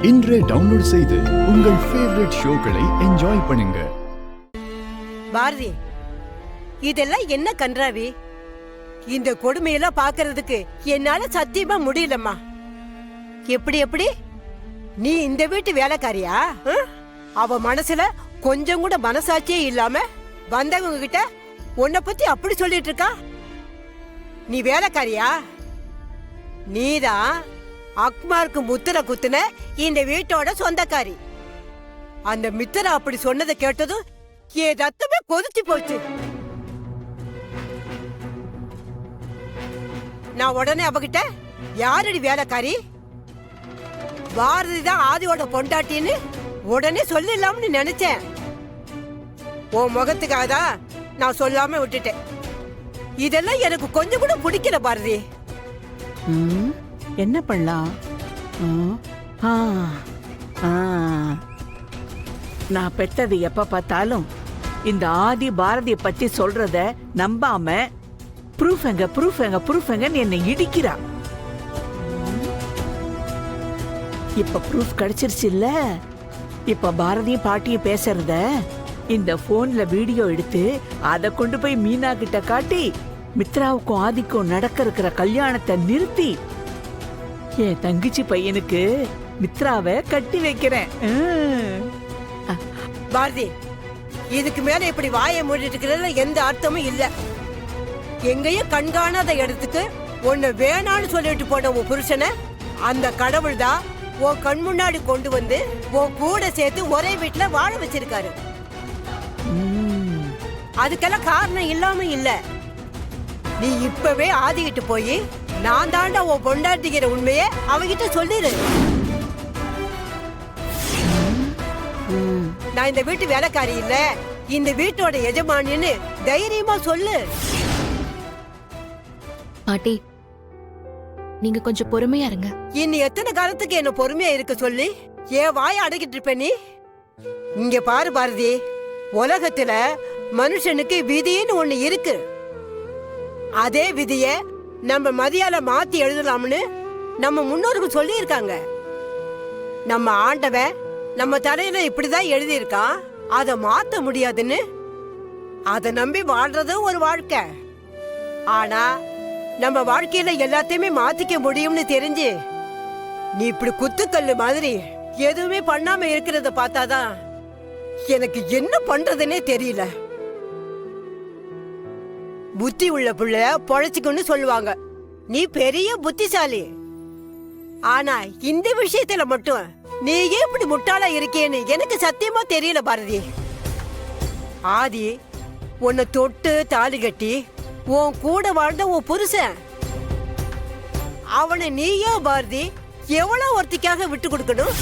இன்றே டவுன்லோட் செய்து உங்கள் ஃபேவரட் ஷோக்களை என்ஜாய் பண்ணுங்க. பாரதி, இதெல்லாம் என்ன கன்றாவி? இந்த கொடுமையெல்லாம் பாக்குறதுக்கு என்னால சத்தியமா முடியலம்மா. எப்படி எப்படி நீ இந்த வீட்டு வேலைக்காரியா? அவ மனசுல கொஞ்சம் கூட மனசாட்சியே இல்லாம வந்தவங்க கிட்ட உன்னை பத்தி அப்படி சொல்லிட்டு இருக்கா. நீ வேலைக்காரியா? நீதான் அக்மாருக்கு முத்திர குத்துன இந்த வீட்டோட சொந்தக்காரி. அந்த மித்திர அப்படி சொன்னதை கேட்டதும் என் ரத்தமே கொதிச்சு போச்சு. நான் உடனே அவகிட்ட, யாரடி வேலைக்காரி? பாரதி தான் ஆதியோட பொண்டாட்டின்னு உடனே சொல்லிடலாம்னு நினைச்சேன். உன் முகத்துக்காக தான் நான் சொல்லாம விட்டுட்டேன். இதெல்லாம் எனக்கு கொஞ்சம் கூட பிடிக்கல பாரதி. என்ன பண்ணலாம்? நான் பெத்தது எப்ப பார்த்தாலும் இந்த ஆதி பாரதிய பத்தி சொல்றத நம்பாம ப்ரூஃப் எங்க என்னை இடிக்கிறா. இப்ப ப்ரூஃப் கிடைச்சிருச்சு இல்ல? இப்ப பாரதியும் பாட்டியும் பேசுறத இந்த போன்ல வீடியோ எடுத்து அதை கொண்டு போய் மீனா கிட்ட காட்டி மித்ராவுக்கும் ஆதிக்கும் நடக்க இருக்கிற கல்யாணத்தை நிறுத்தி என் தங்கச்சி பையனுக்கு மித்ராவை கட்டி வைக்கிறேன். பாரதி, இதுக்கு மேல இப்படி வாயை மூடிட்டு இருக்கிறதுல எந்த அர்த்தமும் இல்ல. எங்கேயும் கண்காணாத இடத்துக்கு உன்னை வேணான்னு சொல்லிட்டு போன உன் புருஷனை அந்த கடவுள் தான் உன் கண் முன்னாடி கொண்டு வந்து உன் கூட சேர்த்து ஒரே வீட்டுல வாழ வச்சிருக்காரு. அதுக்கெல்லாம் காரணம் இல்லாம இல்ல. நீ இப்பவே ஆதிக்கிட்டு போய் நான் தாண்டா உன் பொண்டாட்டிக்கிற உண்மையை அவகிட்ட சொல்லிடு. நான் இந்த வீட்டு வேலைக்காரி இல்ல, இந்த வீட்டோட எஜமானின்னு தைரியமா சொல்லு. பாட்டி, நீங்க கொஞ்சம் பொறுமையா இருங்க. இன்னும் எத்தனை காலத்துக்கு என்ன பொறுமையா இருக்க சொல்லி ஏன் வாய அடக்கிட்டு இருப்ப நீ? இங்க பாரு பாரதி, உலகத்துல மனுஷனுக்கு விதின்னு ஒண்ணு இருக்கு. அதே விதிய நம்ம மதியால மாத்தி எழுதலாம்னு நம்ம முன்னோர்கள் சொல்லி இருக்காங்க. நம்ம ஆண்டவன் நம்ம தலையில இப்படிதான் எழுதி இருக்கான், அதை மாத்த முடியாதுன்னு. அதை நம்பி வாழ்றதும் ஒரு வாழ்க்கை. ஆனா நம்ம வாழ்க்கையில எல்லாத்தையுமே மாத்திக்க முடியும்னு தெரிஞ்சு நீ இப்படி குத்துக்கல்லு மாதிரி எதுவுமே பண்ணாம இருக்கிறத பார்த்தாதான் எனக்கு என்ன பண்றதுன்னே தெரியல. புத்தி உள்ள புள்ள பொழைச்சுக்குன்னு சொல்லுவாங்க. நீ பெரிய புத்திசாலி. ஆனா இந்த விஷயத்துல மட்டும் நீ ஏன் இப்படி முட்டாளா இருக்கேன்னு எனக்கு சத்தியமா தெரியல பாரதி. ஆதி உன்னை தொட்டு தாலி கட்டி உன் கூட வாழ்ந்த உன் புருஷன். அவனை நீயோ பாரதி எவ்வளவு ஒருத்திக்காக விட்டு கொடுக்கணும்?